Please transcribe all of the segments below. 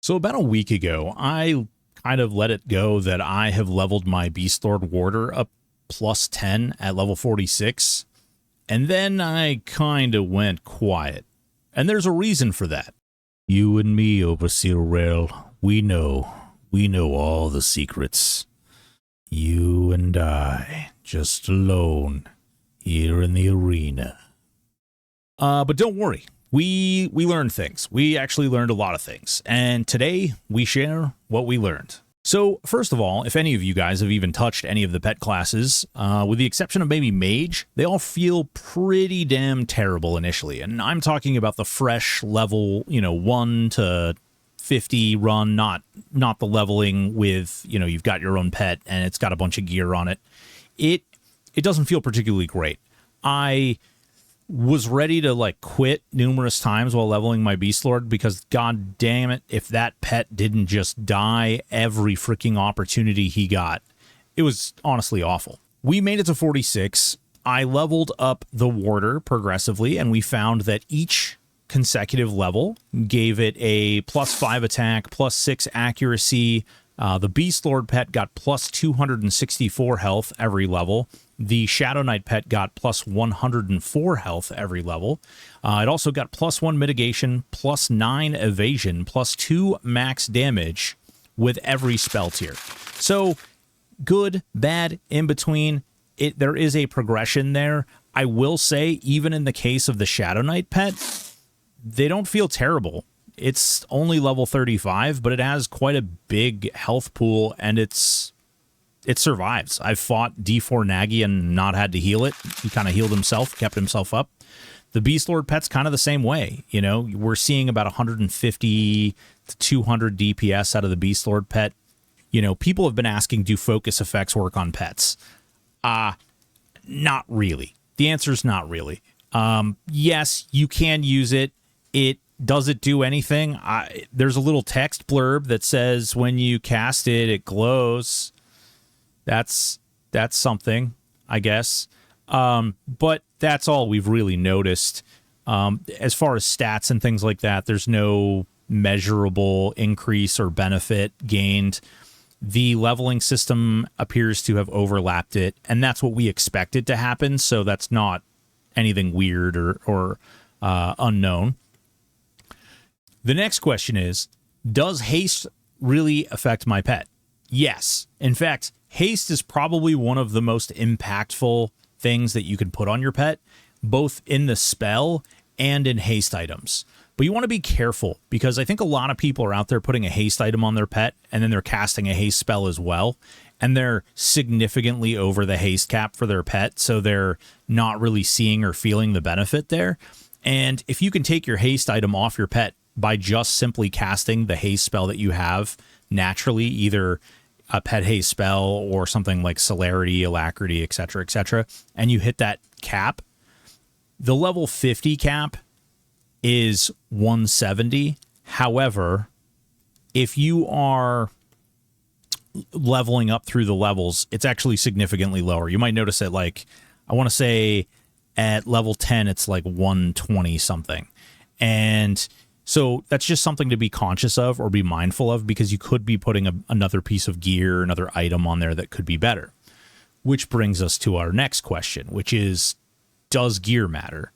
So about a week ago, I kind of let it go that I have leveled my Beastlord Warder up plus 10 at level 46, and then I kind of went quiet. And there's a reason for that. You and me, Overseer Rail, we know all the secrets. You and I, just alone, here in the arena. But don't worry. We learned things. We actually learned a lot of things. And today, we share what we learned. So, first of all, if any of you guys have even touched any of the pet classes, with the exception of maybe Mage, they all feel pretty damn terrible initially. And I'm talking about the fresh level, 1 to 50 run, not the leveling with, you've got your own pet and it's got a bunch of gear on it. It doesn't feel particularly great. I was ready to quit numerous times while leveling my Beastlord because god damn it, if that pet didn't just die every freaking opportunity he got. It was honestly awful. We made it to 46. I leveled up the Warder progressively, and we found that each consecutive level gave it a plus 5 attack, plus 6 accuracy. The Beastlord pet got plus 264 health every level. The Shadow Knight pet got plus 104 health every level. It also got plus 1 mitigation, plus 9 evasion, plus 2 max damage with every spell tier. So good, bad, in between. There is a progression there. I will say, even in the case of the Shadow Knight pet, they don't feel terrible. It's only level 35, but it has quite a big health pool, and it survives. I've fought D4 Nagy and not had to heal it. He kind of healed himself, kept himself up. The Beastlord pet's kind of the same way. We're seeing about 150 to 200 DPS out of the Beastlord pet. People have been asking, do focus effects work on pets? Not really. The answer is not really. Yes, you can use it. Does it do anything? There's a little text blurb that says when you cast it, it glows. That's something, I guess. But that's all we've really noticed. As far as stats and things like that, there's no measurable increase or benefit gained. The leveling system appears to have overlapped it, and that's what we expected to happen, so that's not anything weird or unknown. The next question is, does haste really affect my pet? Yes. In fact, haste is probably one of the most impactful things that you can put on your pet, both in the spell and in haste items. But you want to be careful, because I think a lot of people are out there putting a haste item on their pet, and then they're casting a haste spell as well, and they're significantly over the haste cap for their pet, so they're not really seeing or feeling the benefit there. And if you can take your haste item off your pet by just simply casting the haste spell that you have naturally, either a pet haste spell or something like celerity, alacrity, etc., and you hit that cap, the level 50 cap is 170. However, if you are leveling up through the levels, it's actually significantly lower. You might notice that, I want to say at level 10, it's 120 something. And so that's just something to be conscious of or be mindful of, because you could be putting another piece of gear, another item on there that could be better. Which brings us to our next question, which is, does gear matter?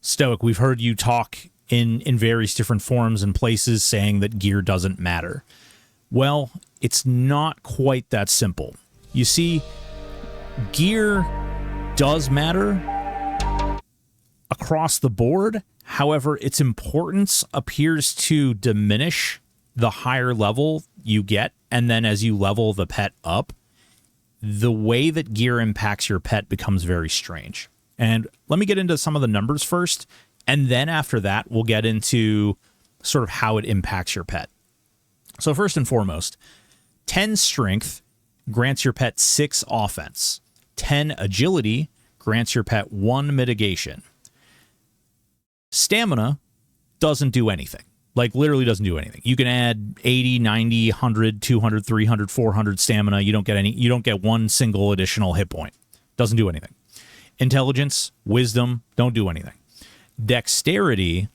Stoic, we've heard you talk in various different forums and places saying that gear doesn't matter. Well, it's not quite that simple. You see, gear does matter across the board. However, its importance appears to diminish the higher level you get, and then as you level the pet up, the way that gear impacts your pet becomes very strange. And let me get into some of the numbers first, and then after that, we'll get into sort of how it impacts your pet. So first and foremost, 10 strength grants your pet 6 offense. 10 agility grants your pet 1 mitigation. Stamina doesn't do anything. Literally doesn't do anything. You can add 80, 90, 100, 200, 300, 400 stamina. You don't get one single additional hit point. Doesn't do anything. Intelligence, wisdom, don't do anything. Dexterity,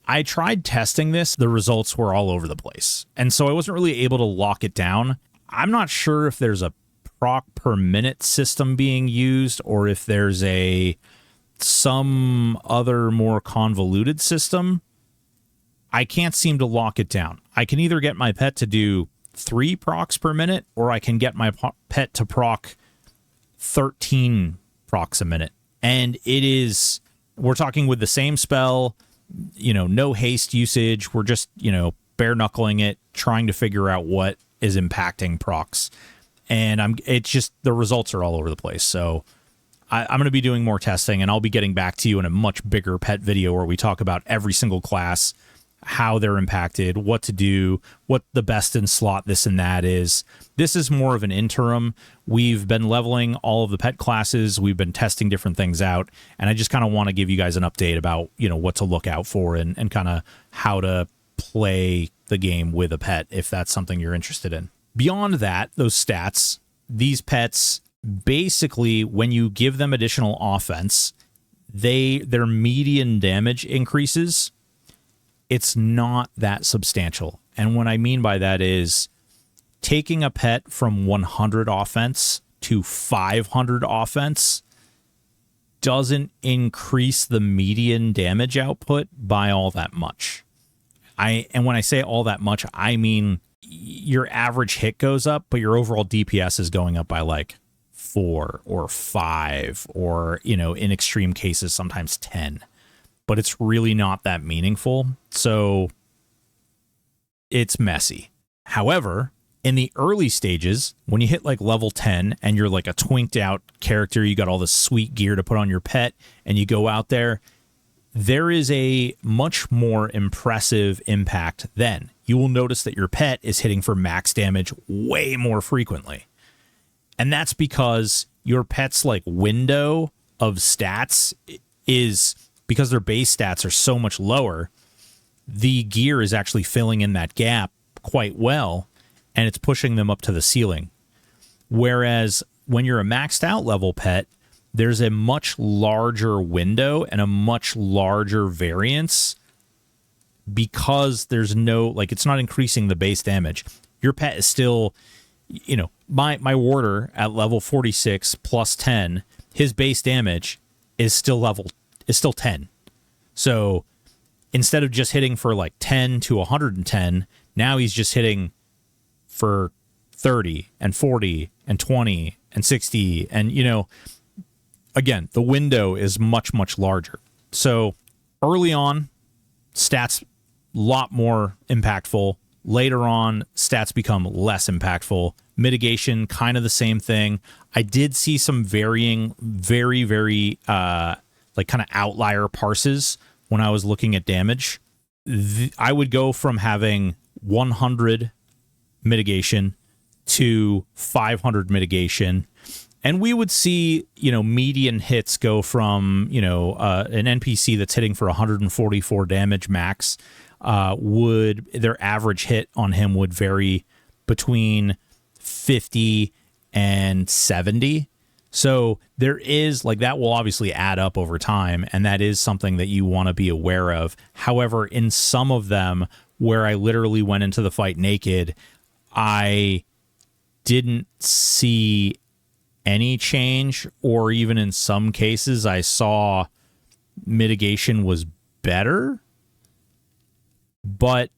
I tried testing this. The results were all over the place. And so I wasn't really able to lock it down. I'm not sure if there's a proc per minute system being used or if there's some other more convoluted system. I can't seem to lock it down. I can either get my pet to do 3 procs per minute, or I can get my pet to proc 13 procs a minute. And we're talking with the same spell, no haste usage. We're just, bare knuckling it, trying to figure out what is impacting procs. And it's just, the results are all over the place. So I'm going to be doing more testing, and I'll be getting back to you in a much bigger pet video where we talk about every single class, how they're impacted, what to do, what the best in slot this and that is. This is more of an interim. We've been leveling all of the pet classes. We've been testing different things out, and I just kind of want to give you guys an update about, what to look out for and kind of how to play the game with a pet if that's something you're interested in. Beyond that, those stats, these pets, basically, when you give them additional offense, their median damage increases. It's not that substantial. And what I mean by that is taking a pet from 100 offense to 500 offense doesn't increase the median damage output by all that much. And when I say all that much, I mean your average hit goes up, but your overall DPS is going up by like 4 or 5 or, in extreme cases, sometimes 10. But it's really not that meaningful, so it's messy. However, in the early stages, when you hit like level 10 and you're like a twinked out character, you got all this sweet gear to put on your pet, and you go out there is a much more impressive impact then. You will notice that your pet is hitting for max damage way more frequently. And that's because your pet's like window of stats is, because their base stats are so much lower, the gear is actually filling in that gap quite well, and it's pushing them up to the ceiling. Whereas when you're a maxed out level pet, there's a much larger window and a much larger variance because there's it's not increasing the base damage. Your pet is still, my warder at level 46 plus 10, his base damage is still 10. So instead of just hitting for like 10 to 110, now he's just hitting for 30 and 40 and 20 and 60. And, again, the window is much, much larger. So early on, stats a lot more impactful. Later on, stats become less impactful. Mitigation, kind of the same thing. I did see some varying, very, very, kind of outlier parses when I was looking at damage. I would go from having 100 mitigation to 500 mitigation, and we would see, median hits go from, an NPC that's hitting for 144 damage max, their average hit on him would vary between 50 and 70. So there is, that will obviously add up over time, and that is something that you want to be aware of. However, in some of them, where I literally went into the fight naked, I didn't see any change, or even in some cases, I saw mitigation was better. But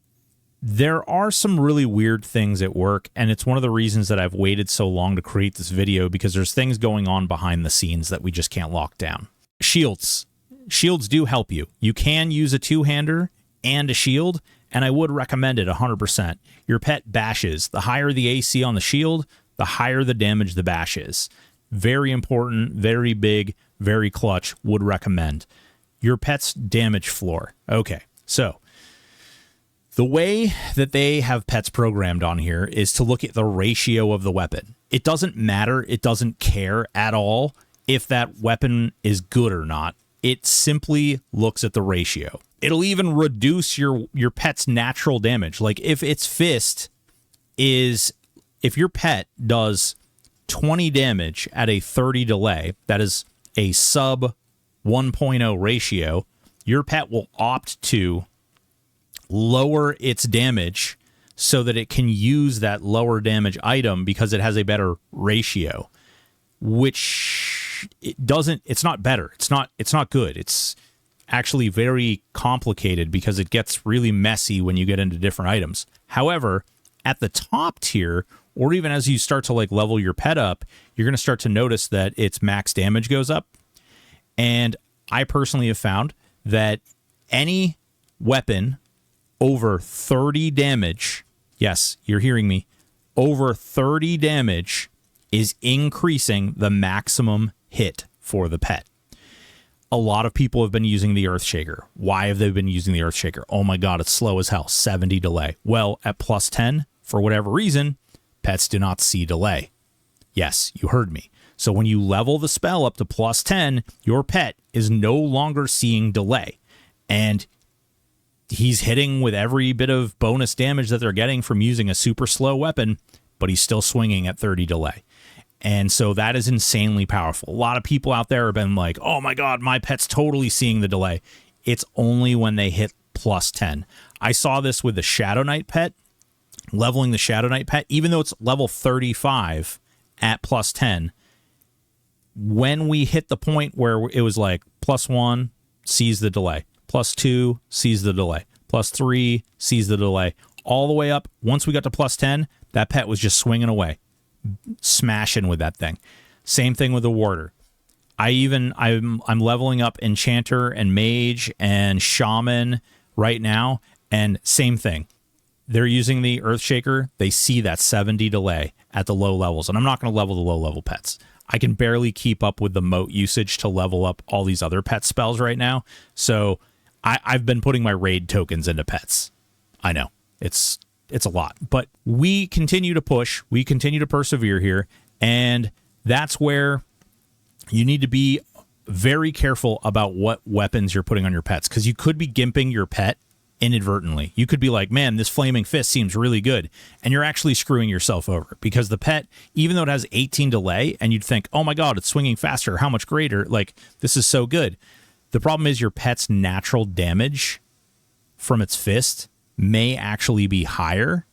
there are some really weird things at work, and it's one of the reasons that I've waited so long to create this video, because there's things going on behind the scenes that we just can't lock down. Shields. Shields do help you. You can use a two-hander and a shield, and I would recommend it 100%. Your pet bashes. The higher the AC on the shield, the higher the damage the bash is. Very important, very big, very clutch. Would recommend. Your pet's damage floor. Okay, so the way that they have pets programmed on here is to look at the ratio of the weapon. It doesn't matter. It doesn't care at all if that weapon is good or not. It simply looks at the ratio. It'll even reduce your pet's natural damage. Like if its fist is, if your pet does 20 damage at a 30 delay, that is a sub 1.0 ratio, your pet will opt to lower its damage so that it can use that lower damage item because it has a better ratio, which it's not better. It's not good. It's actually very complicated because it gets really messy when you get into different items. However, at the top tier, or even as you start to like level your pet up, you're going to start to notice that its max damage goes up. And I personally have found that any weapon over 30 damage, yes, you're hearing me, over 30 damage is increasing the maximum hit for the pet. A lot of people have been using the Earthshaker. Why have they been using the Earthshaker? Oh my god, it's slow as hell, 70 delay. Well, at plus 10, for whatever reason, pets do not see delay. Yes, you heard me. So when you level the spell up to plus 10, your pet is no longer seeing delay. And he's hitting with every bit of bonus damage that they're getting from using a super slow weapon, but he's still swinging at 30 delay. And so that is insanely powerful. A lot of people out there have been like, oh my god, my pet's totally seeing the delay. It's only when they hit plus 10. I saw this with the Shadow Knight pet, leveling the Shadow Knight pet, even though it's level 35 at plus 10. When we hit the point where it was like plus 1 sees the delay, plus 2 sees the delay, plus 3 sees the delay, all the way up. Once we got to plus 10, that pet was just swinging away, smashing with that thing. Same thing with the warder. I'm leveling up Enchanter and Mage and Shaman right now, and same thing. They're using the Earthshaker. They see that 70 delay at the low levels, and I'm not going to level the low level pets. I can barely keep up with the moat usage to level up all these other pet spells right now. So I've been putting my raid tokens into pets. I know it's a lot, but we continue to push. We continue to persevere here. And that's where you need to be very careful about what weapons you're putting on your pets, because you could be gimping your pet inadvertently. You could be like, man, this flaming fist seems really good, and you're actually screwing yourself over, because the pet, even though it has 18 delay and you'd think, oh my god, it's swinging faster, how much greater, like this is so good. The problem is your pet's natural damage from its fist may actually be higher,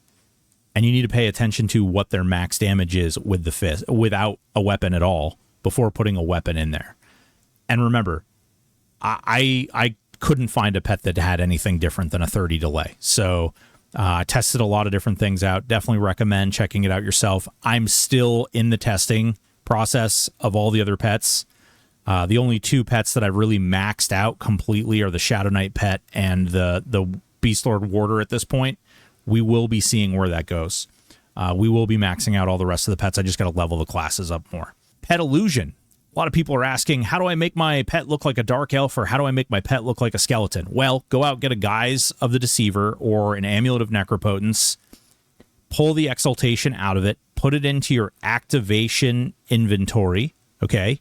and you need to pay attention to what their max damage is with the fist without a weapon at all before putting a weapon in there. And remember, I couldn't find a pet that had anything different than a 30 delay. So I tested a lot of different things out. Definitely recommend checking it out yourself. I'm still in the testing process of all the other pets. The only two pets that I've really maxed out completely are the Shadow Knight pet and the Beastlord Warder at this point. We will be seeing where that goes. We will be maxing out all the rest of the pets. I just got to level the classes up more. Pet Illusion. A lot of people are asking, how do I make my pet look like a dark elf, or how do I make my pet look like a skeleton? Well, go out, get a Guise of the Deceiver or an Amulet of Necropotence, pull the Exaltation out of it, put it into your activation inventory, okay?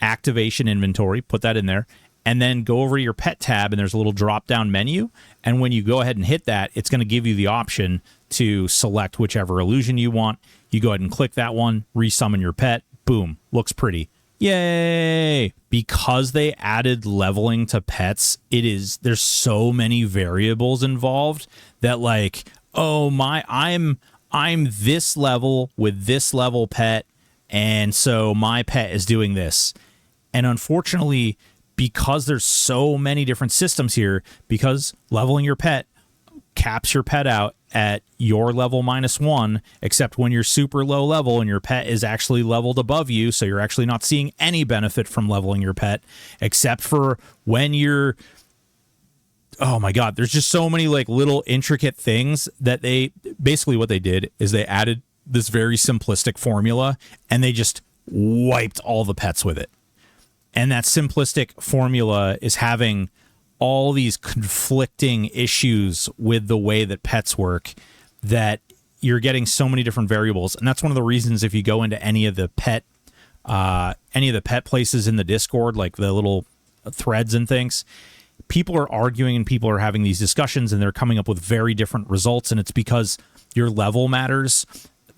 Activation inventory, put that in there, and then go over to your pet tab, and there's a little drop-down menu, and when you go ahead and hit that, it's going to give you the option to select whichever illusion you want. You go ahead and click that one, resummon your pet, boom, looks pretty. Yay! Because they added leveling to pets, there's so many variables involved that, like, oh my, I'm this level with this level pet, and so my pet is doing this. And unfortunately, because there's so many different systems here, because leveling your pet caps your pet out at your level -1, except when you're super low level and your pet is actually leveled above you, so you're actually not seeing any benefit from leveling your pet, except for when you're... Oh my god, there's just so many like little intricate things that basically what they did is they added this very simplistic formula, and they just wiped all the pets with it. And that simplistic formula is having all these conflicting issues with the way that pets work, that you're getting so many different variables. And that's one of the reasons, if you go into any of the pet places in the Discord, like the little threads and things, people are arguing and people are having these discussions, and they're coming up with very different results. And it's because your level matters.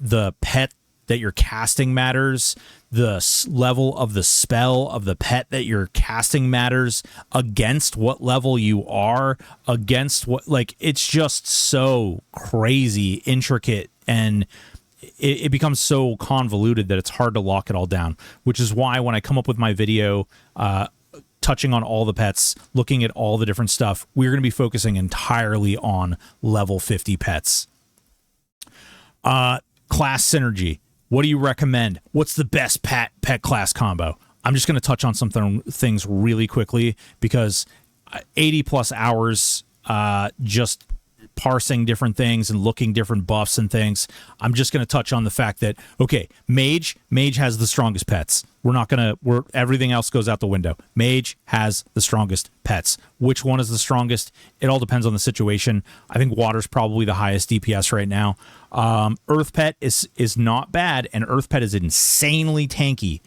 The pet that you're casting matters. The level of the spell of the pet that you're casting matters, against what level you are, against what, like, it's just so crazy intricate, and it becomes so convoluted that it's hard to lock it all down, which is why when I come up with my video touching on all the pets, looking at all the different stuff, we're going to be focusing entirely on level 50 pets. Class synergy. What do you recommend? What's the best pet class combo? I'm just going to touch on some things really quickly, because 80 plus hours just parsing different things and looking different buffs and things. I'm just going to touch on the fact that, okay, Mage has the strongest pets. Everything else goes out the window. Mage has the strongest pets. Which one is the strongest? It all depends on the situation. I think Water's probably the highest DPS right now. Earth Pet is not bad, and Earth Pet is insanely tanky.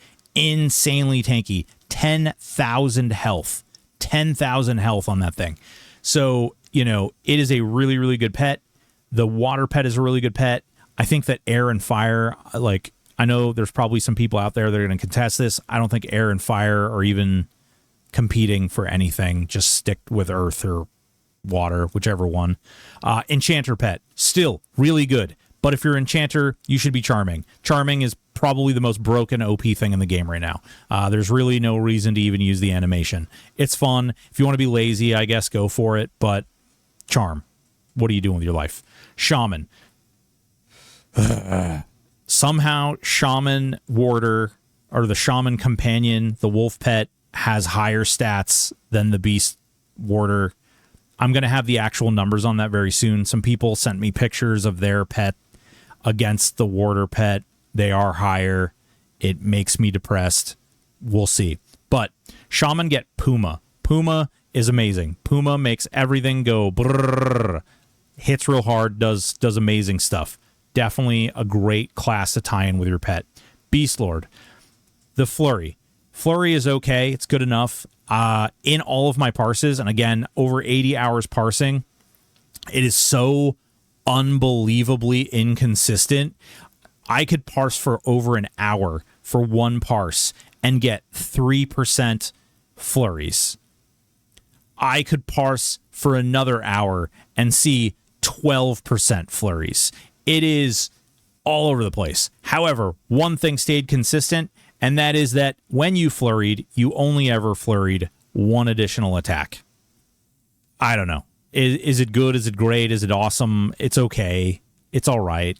10,000 health. 10,000 health on that thing. So, you know, it is a really, really good pet. The Water Pet is a really good pet. I think that Air and Fire, like, I know there's probably some people out there that are going to contest this. I don't think Air and Fire are even competing for anything. Just stick with Earth or Water, whichever one. Enchanter Pet, still really good. But if you're Enchanter, you should be Charming. Charming is probably the most broken OP thing in the game right now. There's really no reason to even use the animation. It's fun. If you want to be lazy, I guess go for it. But Charm, what are you doing with your life? Shaman. Somehow Shaman Warder, or the Shaman Companion, the Wolf Pet, has higher stats than the Beast Warder. I'm going to have the actual numbers on that very soon. Some people sent me pictures of their pet against the Warder Pet. They are higher. It makes me depressed. We'll see. But Shaman get Puma. Puma is amazing. Puma makes everything go brrrr, hits real hard, does amazing stuff. Definitely a great class to tie in with your pet. Beast Lord. The Flurry. Flurry is okay. It's good enough. In all of my parses, and again, over 80 hours parsing, it is so unbelievably inconsistent. I could parse for over an hour for one parse and get 3% flurries. I could parse for another hour and see 12% flurries. It is all over the place. However, one thing stayed consistent, and that is that when you flurried, you only ever flurried one additional attack. I don't know. Is it good? Is it great? Is it awesome? It's okay. It's all right.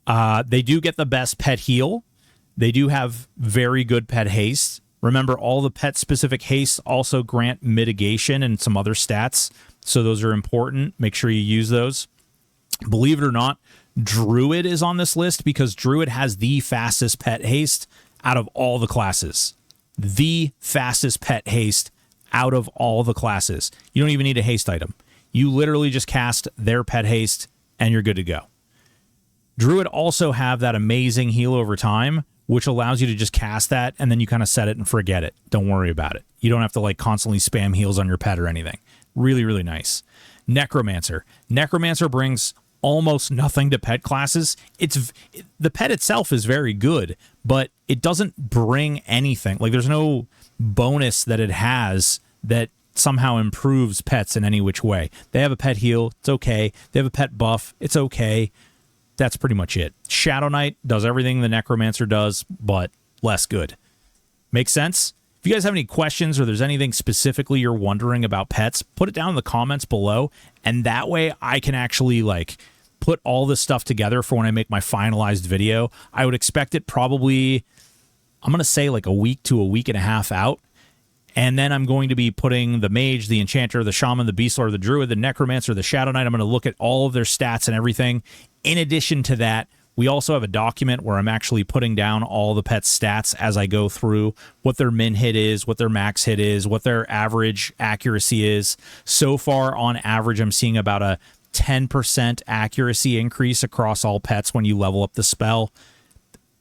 They do get the best pet heal. They do have very good pet haste. Remember, all the pet-specific hastes also grant mitigation and some other stats, so those are important. Make sure you use those. Believe it or not, Druid is on this list because Druid has the fastest pet haste out of all the classes. The fastest pet haste out of all the classes. You don't even need a haste item. You literally just cast their pet haste and you're good to go. Druid also have that amazing heal over time, which allows you to just cast that and then you kind of set it and forget it. Don't worry about it. You don't have to like constantly spam heals on your pet or anything. Really, really nice. Necromancer. Necromancer brings almost nothing to pet classes. The pet itself is very good, but it doesn't bring anything. Like, there's no bonus that it has that somehow improves pets in any which way. They have a pet heal. It's okay. They have a pet buff. It's okay. That's pretty much it. Shadow Knight does everything the Necromancer does, but less good. Makes sense? If you guys have any questions or there's anything specifically you're wondering about pets, put it down in the comments below, and that way I can actually like put all this stuff together for when I make my finalized video. I would expect it probably, I'm going to say like a week to a week and a half out. And then I'm going to be putting the Mage, the Enchanter, the Shaman, the Beast Lord, the Druid, the Necromancer, the Shadow Knight. I'm going to look at all of their stats and everything. In addition to that, we also have a document where I'm actually putting down all the pet stats as I go through, what their min hit is, what their max hit is, what their average accuracy is. So far, on average, I'm seeing about a 10% accuracy increase across all pets when you level up the spell.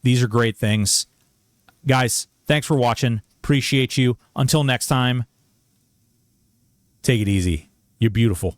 These are great things. Guys, thanks for watching. Appreciate you. Until next time, take it easy. You're beautiful.